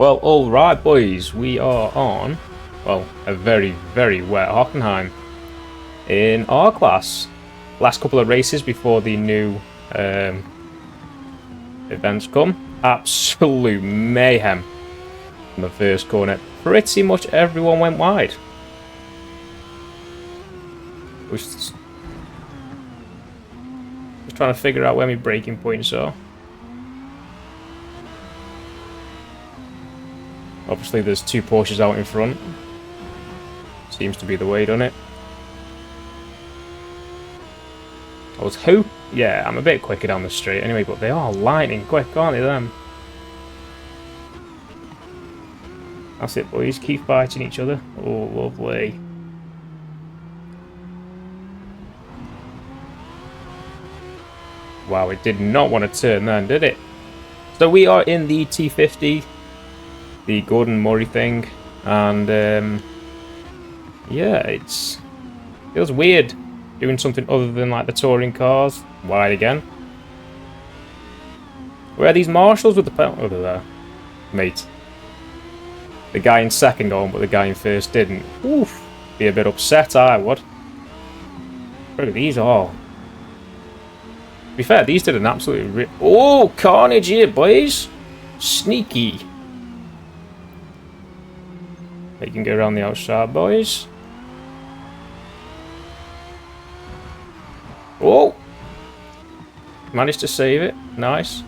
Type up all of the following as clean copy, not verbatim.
Well, alright boys, we are on, well, a very, very wet Hockenheim in our class. Last couple of races before the new events come. Absolute mayhem on the first corner. Pretty much everyone went wide. Just trying to figure out where my braking points are. Obviously there's two Porsches out in front. Seems to be the way, doesn't it? I was yeah, I'm a bit quicker down the straight anyway, but they are lightning quick, aren't they, them? That's it, boys. Keep fighting each other. Oh, lovely. Wow, it did not want to turn then, did it? So we are in the T50, the Gordon Murray thing, and yeah, feels weird doing something other than like the touring cars. Wide again. Where are these marshals with the penalty? Oh, they're there. Mate. The guy in second got on, but the guy in first didn't. Oof. Be a bit upset, I would. Look at these all. To be fair, these did an absolute oh, carnage here, boys. Sneaky. They can go around the outside, boys. Oh! Managed to save it. Nice.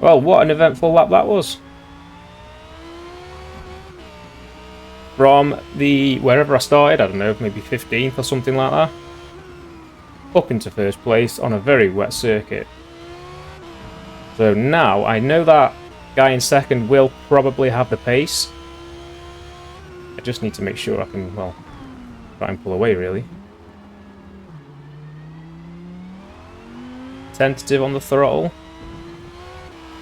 Well, what an eventful lap that was. From the wherever I started, I don't know, maybe 15th or something like that, up into first place on a very wet circuit. So now I know that guy in second will probably have the pace. I just need to make sure I can, well, try and pull away really. Tentative on the throttle.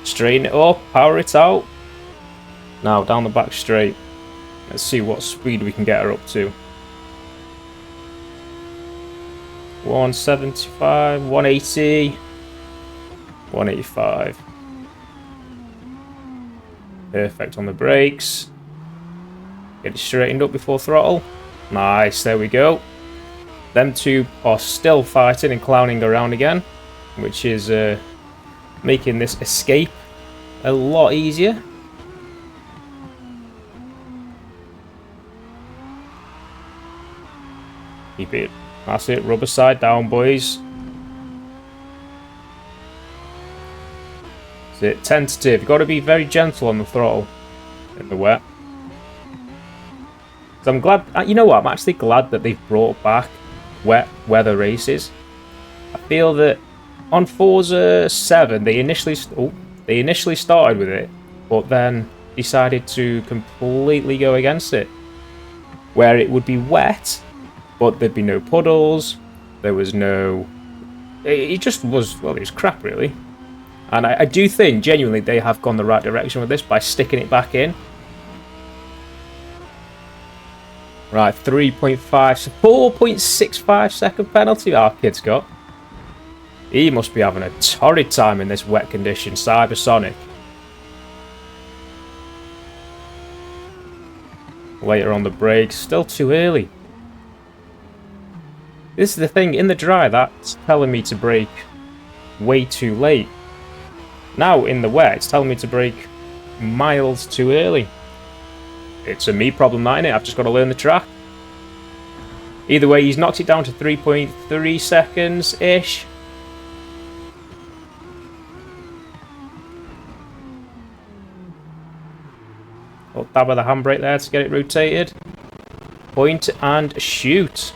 Straighten it up, power it out. Now down the back straight. Let's see what speed we can get her up to. 175, 180, 185. Perfect on the brakes. Get it straightened up before throttle. Nice, there we go. Them two are still fighting and clowning around again, which is making this escape a lot easier. Keep it. That's it. Rubber side down, boys. That's it. Tentative. You've got to be very gentle on the throttle in the wet. So I'm glad. You know what? I'm actually glad that they've brought back wet weather races. I feel that on Forza 7 they initially started with it, but then decided to completely go against it, where it would be wet. But there'd be no puddles, there was no... It just was, well, it was crap, really. And I do think, genuinely, they have gone the right direction with this by sticking it back in. Right, 4.65 second penalty our kid's got. He must be having a torrid time in this wet condition, Cybersonic. Later on the brakes, still too early. This is the thing, in the dry, that's telling me to brake way too late. Now, in the wet, it's telling me to brake miles too early. It's a me problem, that, innit? I've just got to learn the track. Either way, he's knocked it down to 3.3 seconds-ish. Oh, dab with the handbrake there to get it rotated. Point and shoot.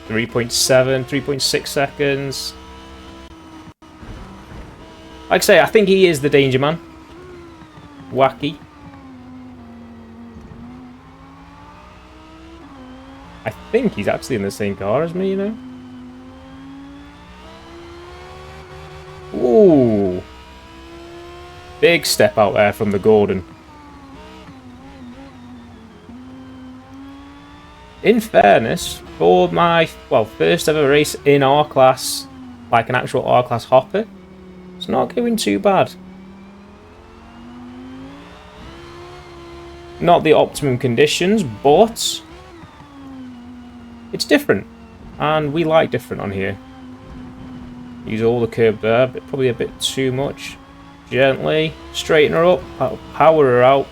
3.7, 3.6 seconds. Like I say, I think he is the danger man. Wacky. I think he's actually in the same car as me, you know. Ooh. Big step out there from the Gordon. In fairness, for my, well, first ever race in R-Class, like an actual R-Class hopper, not going too bad. Not the optimum conditions, but it's different. And we like different on here. Use all the curb there, but probably a bit too much. Gently, straighten her up, power her out.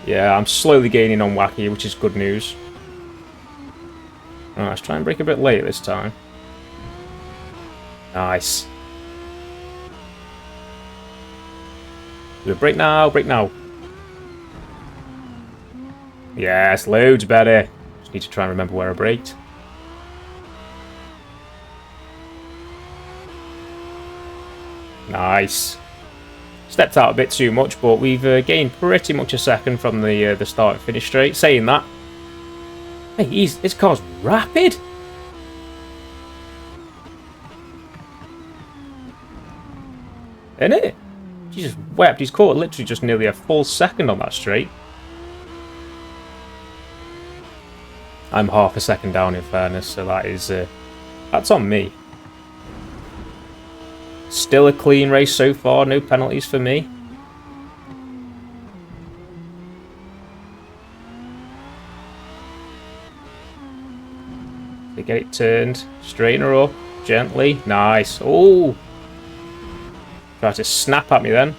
Yeah, I'm slowly gaining on Wacky, which is good news. Alright, let's try and brake a bit late this time. Nice. Brake now, brake now. Yes, loads better. Just need to try and remember where I braked. Nice. Stepped out a bit too much, but we've gained pretty much a second from the start and finish straight. Saying that, hey, his car's rapid. Isn't it? He just wept. He's caught literally just nearly a full second on that straight. I'm half a second down in fairness, so that is that's on me. Still a clean race so far, no penalties for me. They get it turned, straighten her up, gently, nice. Oh, try to snap at me then.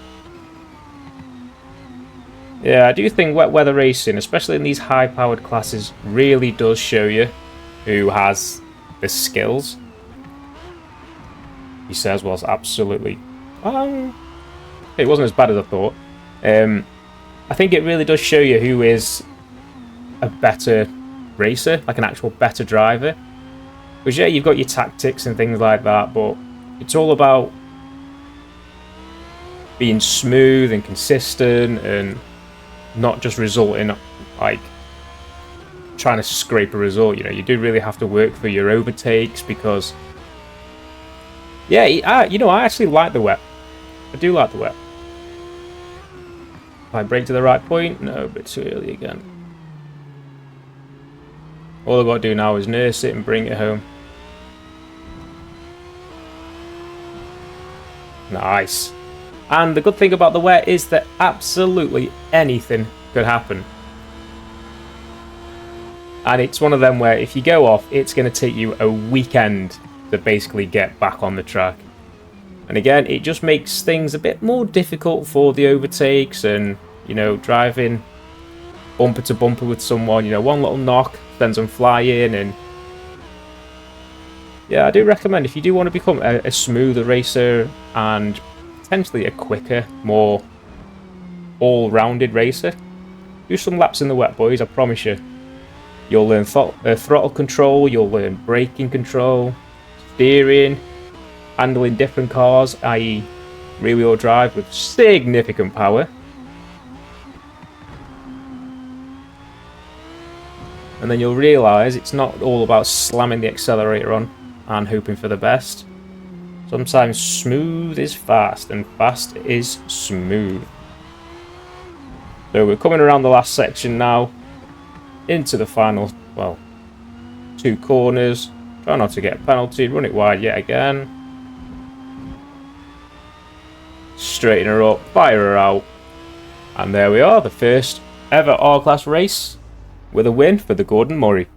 Yeah, I do think wet weather racing, especially in these high-powered classes, really does show you who has the skills. He says was absolutely... it wasn't as bad as I thought. I think it really does show you who is a better racer, like an actual better driver. Because yeah, you've got your tactics and things like that, but it's all about being smooth and consistent and not just resulting like trying to scrape a result. You know, you do really have to work for your overtakes because yeah, you know, I actually like the wet. I do like the wet. If I brake to the right point, no, a bit too early again. All I've got to do now is nurse it and bring it home. Nice. And the good thing about the wet is that absolutely anything could happen. And it's one of them where if you go off, it's going to take you a weekend to basically get back on the track. And again, it just makes things a bit more difficult for the overtakes and, you know, driving bumper to bumper with someone. You know, one little knock sends them flying. And yeah, I do recommend if you do want to become a smoother racer and potentially a quicker, more all-rounded racer, do some laps in the wet, boys. I promise you. You'll learn throttle control, you'll learn braking control, steering, handling different cars, i.e. rear-wheel drive with significant power. And then you'll realise it's not all about slamming the accelerator on and hoping for the best. Sometimes smooth is fast and fast is smooth. So we're coming around the last section now, into the final, well, 2 corners. Try not to get penalty, run it wide yet again. Straighten her up, fire her out. And there we are, the first ever R-Class race with a win for the Gordon Murray.